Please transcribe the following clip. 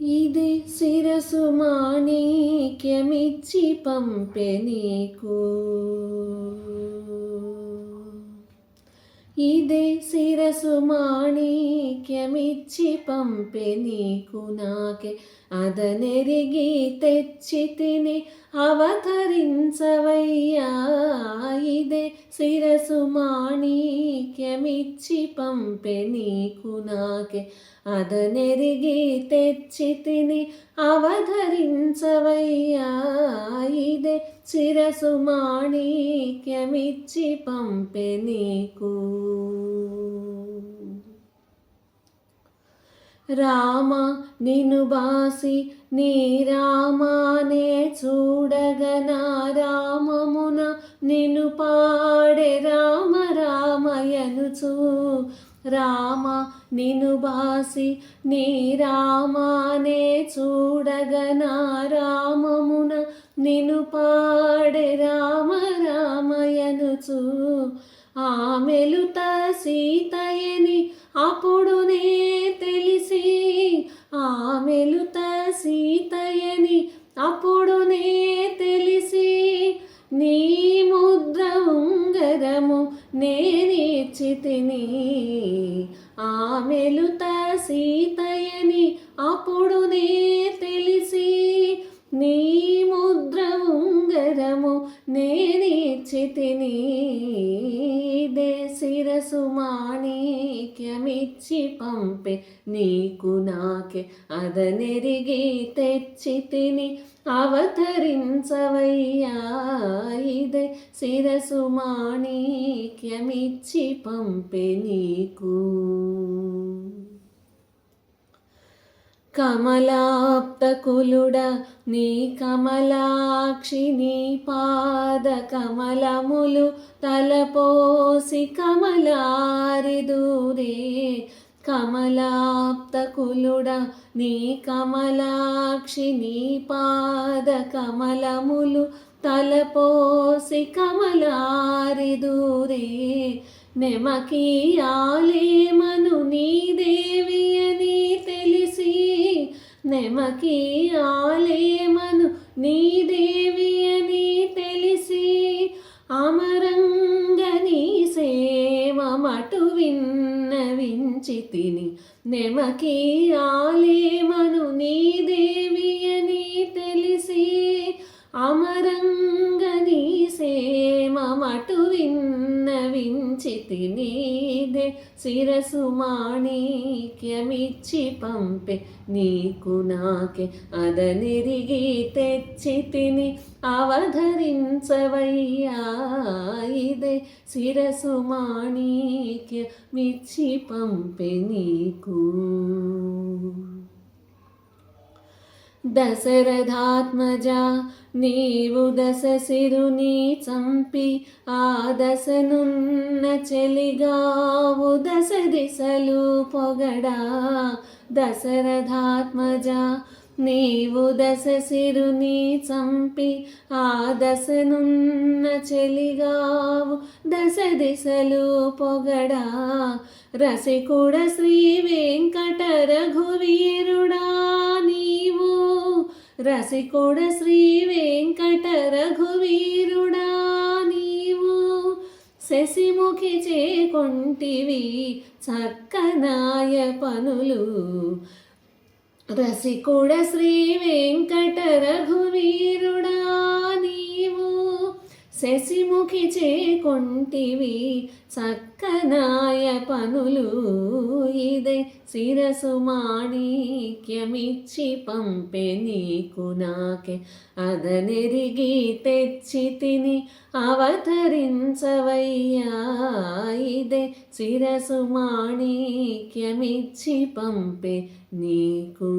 ఇదే శిరసు మాణిక్యమిచ్చి పంపె నీకు. ఇదే శిరసు మాణిక్యమిచ్చి పంపె నీకు నాకే అదనెరిగి తెచ్చి తిని అవతరించవయ్యా. ఇదే శిరసు మాణిక్యమిచ్చి పంపె నీకు నాకే అదనెరిగి తెచ్చి తిని అవతరించవయ్యా. ఇదే శిరసు మాణిక్యమిచ్చి పంపె నీకు. రామ నిను బాసి నీ రామానే చూడగనా రామమున నిను పాడే రామ రామయనుచు. రామ నిను బాసి నీ రామానే చూడగనా రామమున నిను పాడే రామ రామయనుచు. ఆమెలుత సీతయని అప్పుడునే తెలిసి. ఆమెలుత సీతయని అప్పుడునే తెలిసి. నీ ముద్ర ఉంగరము నేనిచ్చి తిని. ఆమెలుత సీతయని అప్పుడునే తెలిసి. నీ ముద్ర ఉంగరము నేనిచ్చి తిని. ఇదే శిరసు మాణిక్యమిచ్చి పంపె నీకు నాకే అదనెరిగి తెచ్చి తిని అవతరించవయ్యా. ఇదే శిరసు మాణిక్యమిచ్చి పంపె నీకు. కమలాప్తకులుడ నీ కమలాక్షి నీ పాద కమలములు తలపోసి కమలారిదూరే. కమలాప్తకులుడ నీ కమలాక్షి నీ పాద కమలములు తలపోసి కమలారిదూరే. నెమకీయాలేమను నీ దేవి అని తెలిసి. నెమకీయాలేమను నీ దేవి అని తెలిసి. అమరంగ నీ సేమమటు విన్నవించి తిని. నెమకీయాలేమను నీ దేవి అని తెలిసి. అమరంగ నీ సేమమటు విన్నవించి తిని. ఇదే శిరసు మాణిక్యమిచ్చి పంపె నీకు నాకే అదనెరిగి తెచ్చి తిని అవతరించవయ్యా. ఇదే శిరసు మాణిక్యమిచ్చి పంపె నీకు. దశరథాత్మజా నీవు దశశిరుని చంపి ఆ దశనున్న చెలిగావు దశ దిశలు పొగడా. దశరథాత్మజా నీవు దశశిరుని చంపి ఆ దశనున్న చెలిగావు దశ దిశలు పొగడా. రసికుడ శ్రీ వెంకట రఘువీరుడా నీవు. రసికుడ శ్రీ వెంకట రఘువీరుడా నీవు. శశిముఖి చేకొంటివి చక్కనాయ పనులు. రసికుడ శ్రీ వెంకట రఘువీరుడా నీవు. శశిముఖి చేకొంటివి చక్కనాయ పనులు. ఇదే శిరసు మాణిక్యమిచ్చి పంపె నీకు నాకే అదనెరిగి తెచ్చి తిని అవతరించవయ్యా. ఇదే శిరసు మాణిక్యమిచ్చి పంపె నీకు.